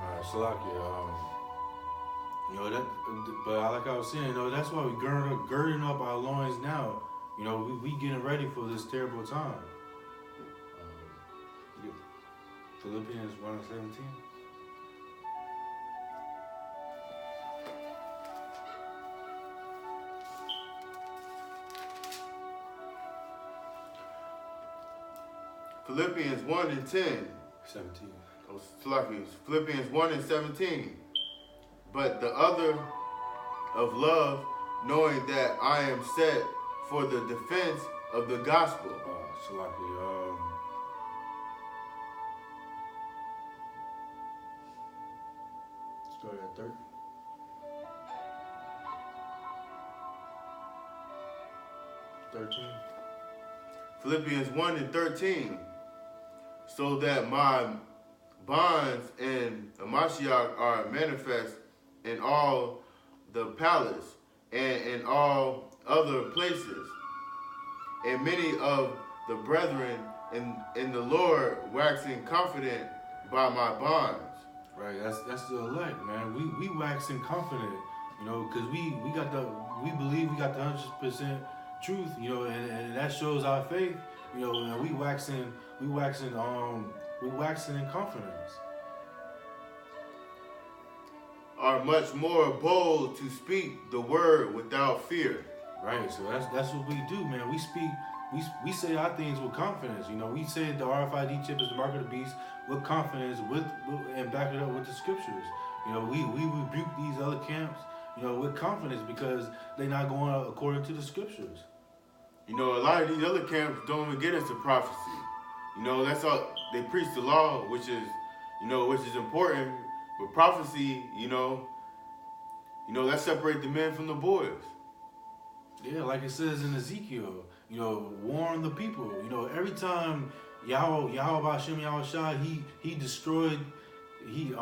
All right, Salakia. That. But like I was saying, that's why we girding up our loins now. We getting ready for this terrible time. Yeah. Philippians 1:17. Philippians 1 and 10. 17. Oh, Philippians 1 and 17. But the other of love, knowing that I am set for the defense of the gospel. Salakia. Start at 30. Philippians 1 and 13. So that my bonds and Mashiach are manifest in all the palace and in all other places. And many of the brethren in the Lord waxing confident by my bonds. Right, that's the elect, man. We waxing confident, because we believe we got the 100% truth, and that shows our faith, and we waxing in confidence. Are much more bold to speak the word without fear. Right, so that's what we do, man. We say our things with confidence. We say the RFID chip is the mark of the beast with confidence, and back it up with the scriptures. We rebuke these other camps, with confidence because they're not going according to the scriptures. A lot of these other camps don't even get into prophecy. That's all they preach the law, which is important. But prophecy, that separates the men from the boys. Yeah, like it says in Ezekiel, warn the people. Every time Yahweh Ba'Shem Yahweh Shai, he destroyed the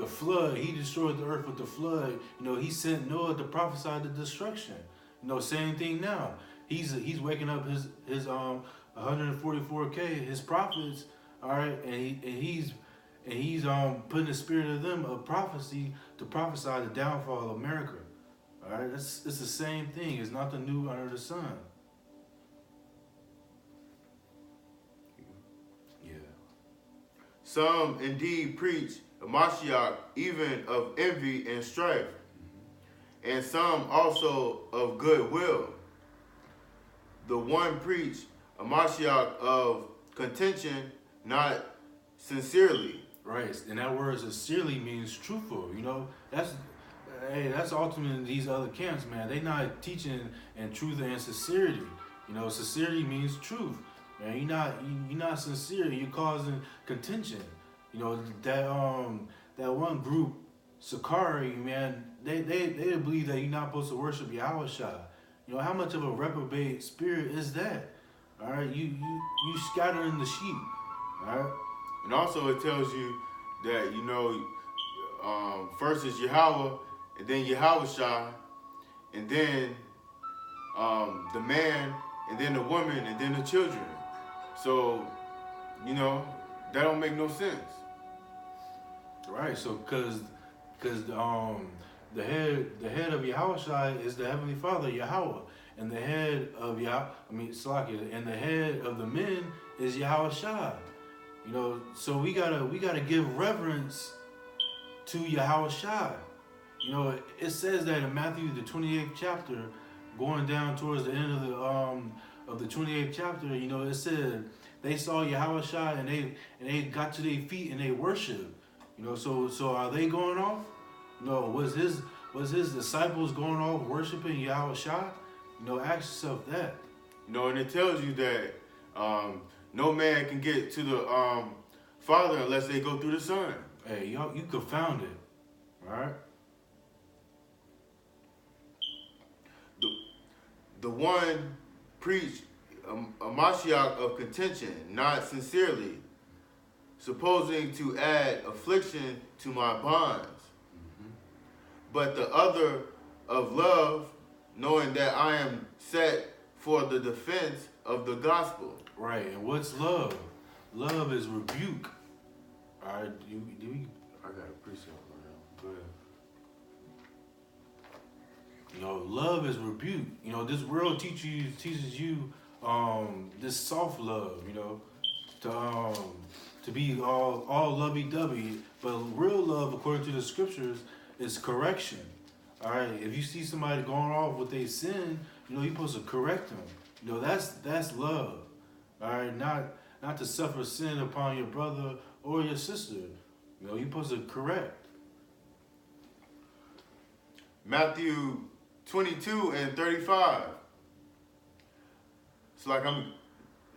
flood. He destroyed the earth with the flood. He sent Noah to prophesy the destruction. Same thing now. He's waking up his 144K, his prophets, all right, and he's putting the spirit of them of prophecy to prophesy the downfall of America. All right, it's the same thing. It's not the new under the sun. Yeah. Some indeed preach a Mashiach even of envy and strife, and some also of goodwill. The one preach a Mashiach of contention, not sincerely. Right, and that word sincerely means truthful. That's ultimately these other camps, man. They not teaching in truth and sincerity. Sincerity means truth. Man, you're not sincere. You're causing contention. That one group, Sakari, man, they believe that you're not supposed to worship Yahweh Shai. How much of a reprobate spirit is that? All right, you scattering the sheep. All right. And also it tells you that, first is Yahweh, and then Yahweh Shai, and then the man, and then the woman, and then the children. So, that don't make no sense. Right, so because the head of Yahweh Shai is the Heavenly Father, Yahweh. And the head of Salakia, and the head of the men is Yahweh Shai. So we gotta give reverence to Yahweh Shai. It says that in Matthew the 28th chapter, going down towards the end of the 28th chapter, it said they saw Yahweh Shai and they got to their feet and they worshiped. So are they going off? No, was his disciples going off worshiping Yahweh Shai? Ask yourself that. And it tells you that no man can get to the Father unless they go through the Son. Hey, you confound it, all right? The one preached a Mashiach of contention, not sincerely, supposing to add affliction to my bonds. But the other of love, knowing that for the defense of the gospel. Right. And what's love? Love is rebuke. All right. I got a precept for that. Go ahead. You know, love is rebuke. You know, this world teaches you this soft love. You know, to be all lovey-dovey, but real love, according to the scriptures, is correction. All right. If you see somebody going off with their sin, you know, you're supposed to correct them. You know, that's love. All right. Not to suffer sin upon your brother or your sister. You know, you're supposed to correct. Matthew 22 and 35. It's like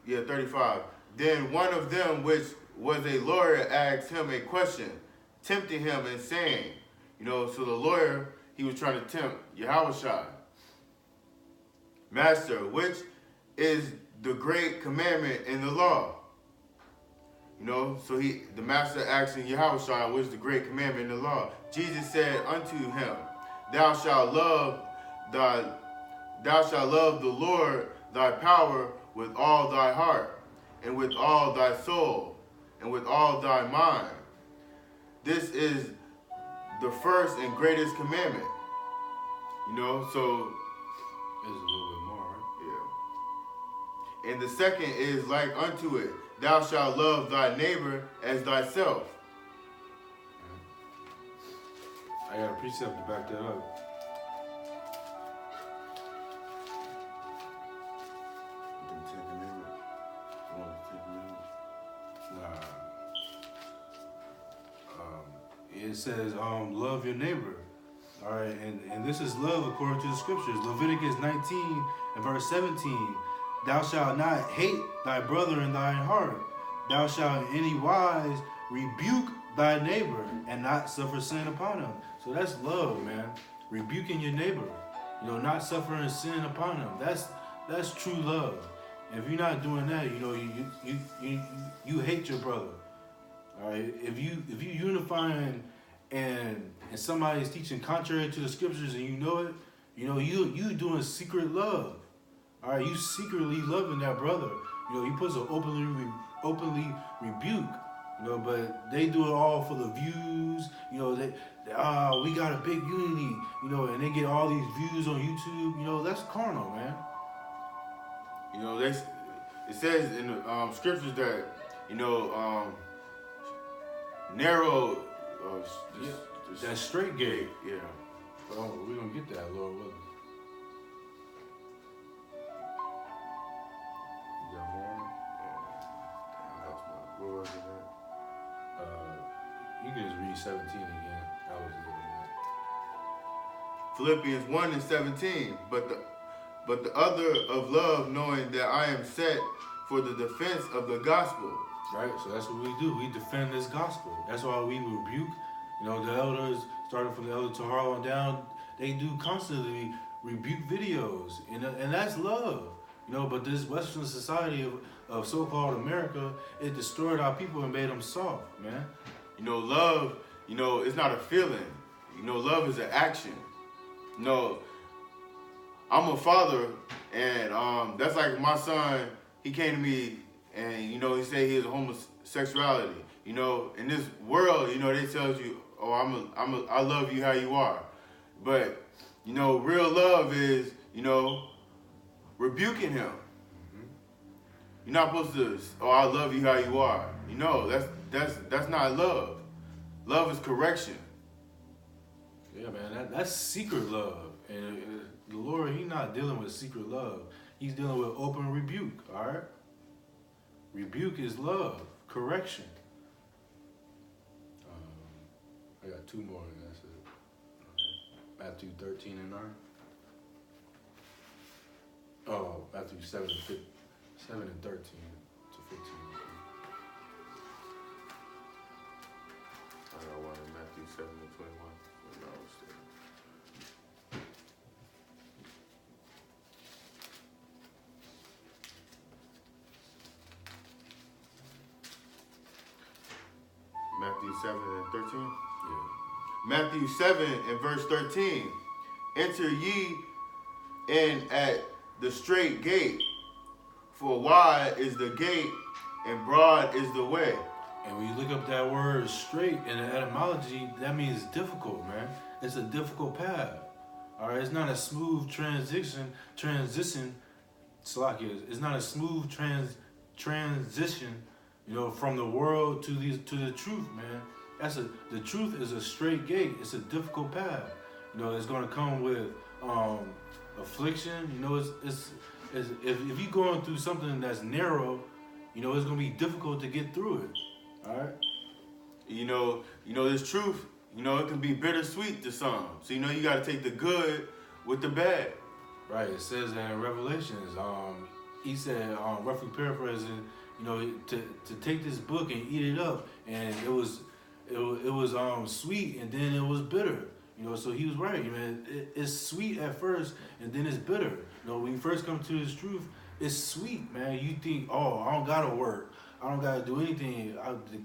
35. Then one of them, which was a lawyer, asked him a question, tempting him and saying, you know, so the lawyer, he was trying to tempt Yahushua. Master, which is the great commandment in the law? You know, so the master asking Yahushua, what is the great commandment in the law? Jesus said unto him, Thou shalt love the Lord thy power with all thy heart, and with all thy soul, and with all thy mind. This is the first and greatest commandment. You know, so There's a little bit more, right? yeah. And the second is like unto it, thou shalt love thy neighbor as thyself. I got a precept to back that up. It says, love your neighbor. All right, and this is love according to the scriptures. Leviticus 19 and verse 17. Thou shalt not hate thy brother in thine heart. Thou shalt in any wise rebuke thy neighbor and not suffer sin upon him. So that's love, man. Rebuking your neighbor. You know, not suffering sin upon him. That's true love. If you're not doing that, you know, you hate your brother. All right. If you unifying and somebody's teaching contrary to the scriptures and you know it, you know, you doing secret love. All right, you secretly loving that brother. You know, you supposed to openly rebuke. You know, but they do it all for the views. You know, we got a big unity. You know, and they get all these views on YouTube. You know, that's carnal, man. You know, it says in the scriptures that, you know, narrow. That straight gate. Yeah. Oh, we're gonna get that, Lord willing. You got more? Where was it at? You can just read 17 again. That was it. Philippians 1 and 17. But the other of love, knowing that I am set for the defense of the gospel. Right, so that's what we do. We defend this gospel. That's why we rebuke. You know, the elders, starting from the elder to Harlow down, they do constantly rebuke videos, and that's love. You know, but this Western society of so-called America, it destroyed our people and made them soft, man. You know, love, you know, it's not a feeling. You know, love is an action. You know, I'm a father, and that's like my son, he came to me, and, you know, he said he has homosexuality. You know, in this world, you know, they tell you, oh, I love you how you are. But, you know, real love is, you know, rebuking him. Mm-hmm. You're not supposed to, oh, I love you how you are. You know, that's not love. Love is correction. Yeah, man, that's secret love. And the Lord, He's not dealing with secret love. He's dealing with open rebuke, all right? Rebuke is love, correction. I got two more, and that's it. Matthew 13 and 9. Oh, Matthew 7 and 13 to 15. I got one in Matthew 7 and 21. Matthew 7 and 13? Yeah. Matthew 7 and verse 13. Enter ye in at the straight gate, for wide is the gate and broad is the way. And when you look up that word straight in the etymology, that means difficult, man. It's a difficult path. All right, it's not a smooth transition. Salakia, it's not a smooth transition, from the world to the truth, man. The truth is a straight gate. It's a difficult path. It's gonna come with affliction. It's if you're going through something that's narrow, it's gonna be difficult to get through it. All right. This truth, it can be bittersweet to some. So you got to take the good with the bad. Right. It says in Revelations, he said, roughly paraphrasing, to take this book and eat it up, and it was sweet, and then it was bitter. So he was right. It's sweet at first, and then it's bitter. When you first come to this truth, it's sweet, man. You think, oh, I don't gotta work, I don't gotta do anything.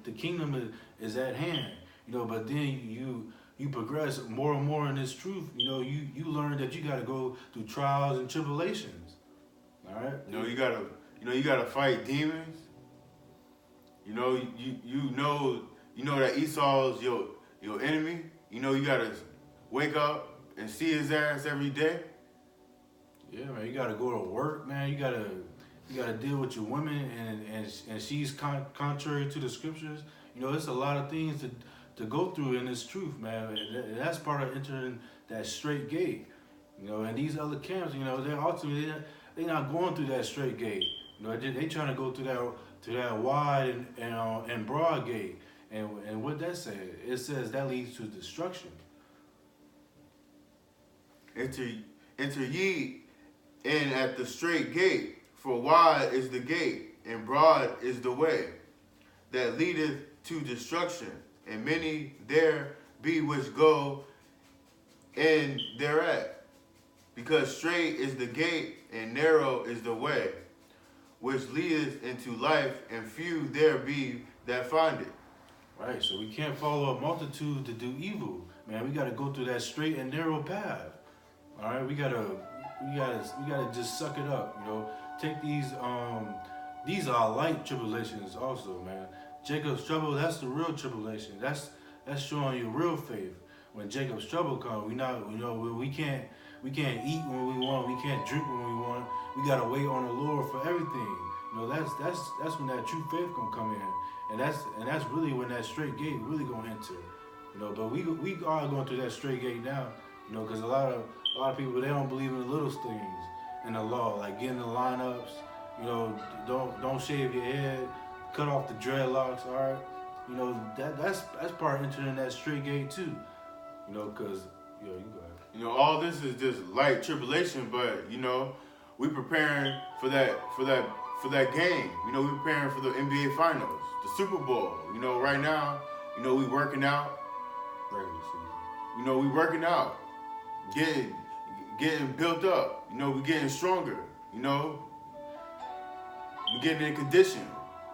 The kingdom is at hand. But then you progress more and more in this truth. You learn that you gotta go through trials and tribulations. All right. You gotta fight demons. You know that Esau's your enemy. You gotta wake up and see his ass every day. Yeah, man. You gotta go to work, man. You gotta deal with your women, and she's contrary to the scriptures. It's a lot of things to go through in this truth, man. And that's part of entering that straight gate. And these other camps, they're ultimately they're not going through that straight gate. They trying to go through that wide and broad gate. And what that says, it says that leads to destruction. Enter ye in at the straight gate, for wide is the gate and broad is the way that leadeth to destruction, and many there be which go in thereat. Because straight is the gate and narrow is the way which leadeth into life, and few there be that find it. Right, so we can't follow a multitude to do evil, man. We got to go through that straight and narrow path. All right, we gotta just suck it up. Take these are light tribulations also, man. Jacob's trouble, that's the real tribulation. That's showing you real faith. When Jacob's trouble comes, we can't eat when we want, we can't drink when we want. We gotta wait on the Lord for everything. That's when that true faith gonna come in, and that's really when that straight gate really gonna enter. But we are going through that straight gate now. Because a lot of people, they don't believe in the little things in the law, like getting the lineups. Don't shave your head, cut off the dreadlocks. All right, that's part of entering that straight gate too. Because you go ahead. All this is just light tribulation, but we preparing for that game. We preparing for the NBA Finals, the Super Bowl. Right now, we working out. Regular season. We working out, getting built up. We getting stronger. We getting in condition.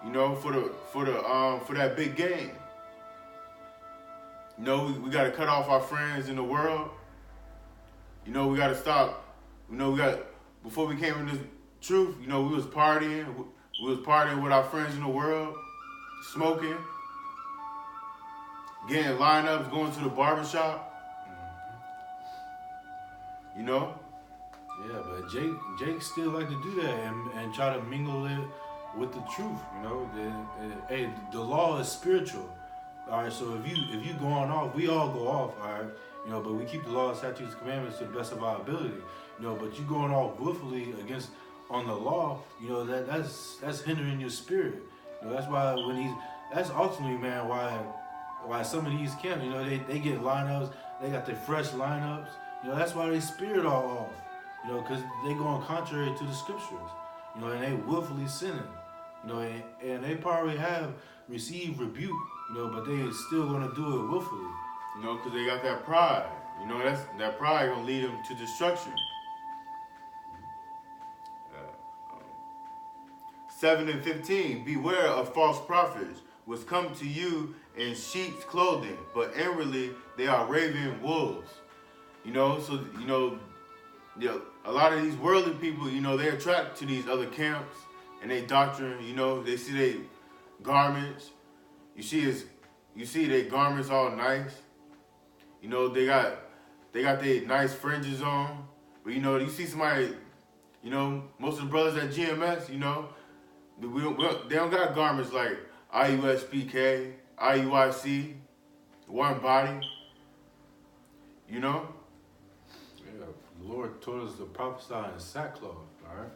For that big game. We got to cut off our friends in the world. We got to stop. Before we came in this truth, we was partying. We was partying with our friends in the world, smoking, getting lineups, going to the barbershop. Yeah, but Jake still like to do that and try to mingle it with the truth. The law is spiritual. All right, so if you going off, we all go off. All right, but we keep the law, statutes, commandments to the best of our ability. But you going off willfully against on the law, that's hindering your spirit. That's why that's ultimately, man, why some of these camps, they get lineups, they got their fresh lineups. That's why they spirit all off. Because they going contrary to the scriptures. And they willfully sinning. And they probably have received rebuke. But they still gonna do it willfully. Because they got that pride. That pride gonna lead them to destruction. 7 and 15. Beware of false prophets, which come to you in sheep's clothing, but inwardly they are raving wolves. a lot of these worldly people, they're attracted to these other camps and they doctrine. They see their garments. You see their garments all nice. They got their nice fringes on. But you see somebody, most of the brothers at GMS, they don't got garments like IUSPK, IUIC, one body. Yeah, the Lord told us to prophesy in sackcloth, all right?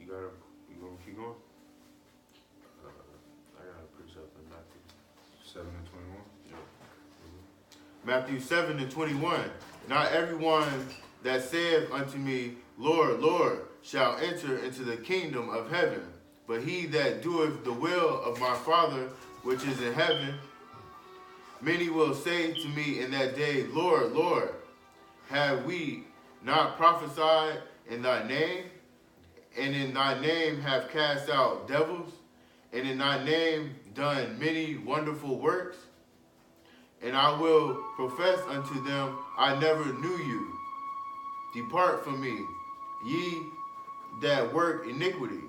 You gonna keep going? I got a precept in Matthew 7 and 21. Yeah. Matthew 7 and 21. Not everyone that saith unto me, Lord, Lord, shall enter into the kingdom of heaven, but he that doeth the will of my Father which is in heaven. Many will say to me in that day, Lord, Lord, have we not prophesied in thy name? And in thy name have cast out devils? And in thy name done many wonderful works? And I will profess unto them, I never knew you. Depart from me, ye that work iniquity.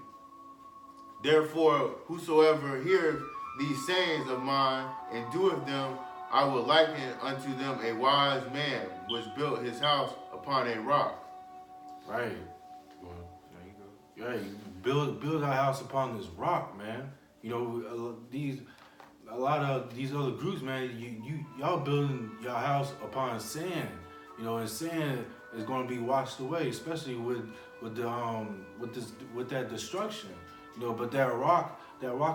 Therefore, whosoever heareth these sayings of mine and doeth them, I will liken unto them a wise man which built his house upon a rock. Right. Well, there you go. Yeah, you build our house upon this rock, man. A lot of these other groups, man, y'all building your house upon sand. And sand is going to be washed away, especially with that destruction. But that rock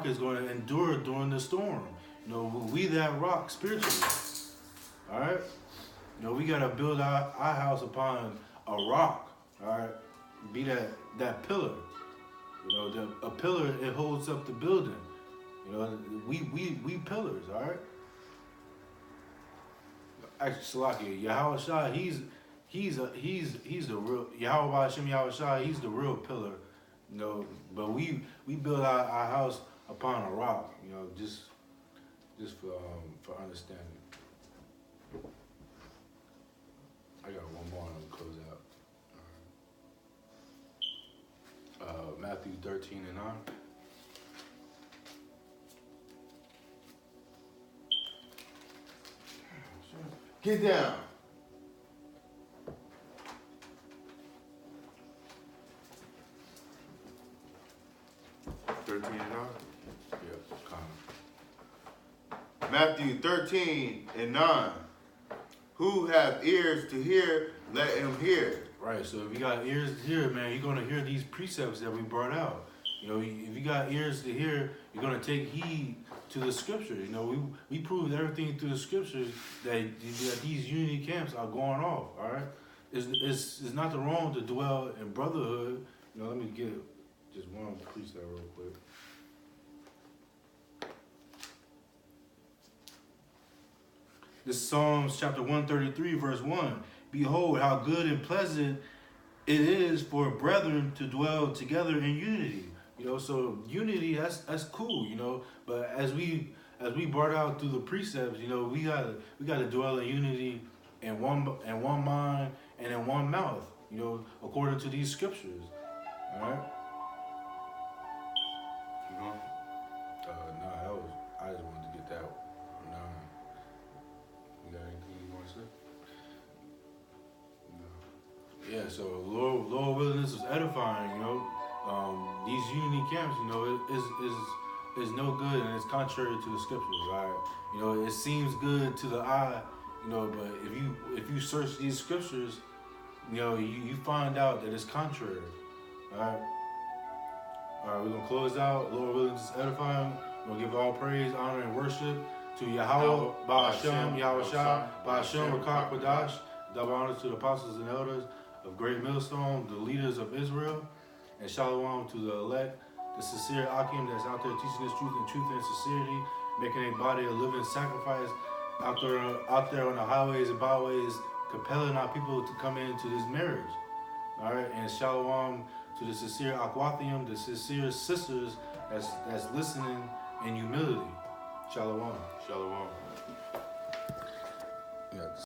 is going to endure during the storm. We that rock spiritually. All right. We gotta build our house upon a rock. All right. Be that pillar. A pillar, it holds up the building. We pillars. All right. Actually, Salaki, Yahweh Shai, he's the real Yahweh Hashem Yahweh Shai. He's the real pillar. But we build our house upon a rock. Just for understanding. I got one more and I'll close out. Matthew 13 and 9. Get down. Matthew 13 and 9. Who have ears to hear, let him hear. Right, so if you got ears to hear, man, you're going to hear these precepts that we brought out. If you got ears to hear, you're going to take heed to the scriptures. We proved everything through the scriptures that these unity camps are going off, all right? It's nothing wrong to dwell in brotherhood. Let me get just one precept real quick. This is Psalms chapter 133, verse 1. Behold, how good and pleasant it is for brethren to dwell together in unity. So unity, that's cool, But as we brought out through the precepts, we gotta dwell in unity in one mind and in one mouth, according to these scriptures. All right. Keep going. I just wanted to get that one. You got anything you want to say? No. Yeah, so Lord willing, this was edifying, these unity camps, is no good and it's contrary to the scriptures, right? It seems good to the eye, but if you search these scriptures, you find out that it's contrary. All right, we're gonna close out. Lord willing, this is edifying. We're gonna give all praise, honor, and worship to Yahweh, Ba'ashem, Yahweh Shai, Ba'ashem, Rakak Wadash. Double honor to the apostles and elders of Great Millstone, the leaders of Israel, and shalom to the elect, the sincere Akim that's out there teaching this truth and sincerity, making a body a living sacrifice out there on the highways and byways, compelling our people to come into this marriage. All right, and shalom to the sincere Akwathium, the sincere sisters that's listening in humility. Shalom. Shalom. Yeah.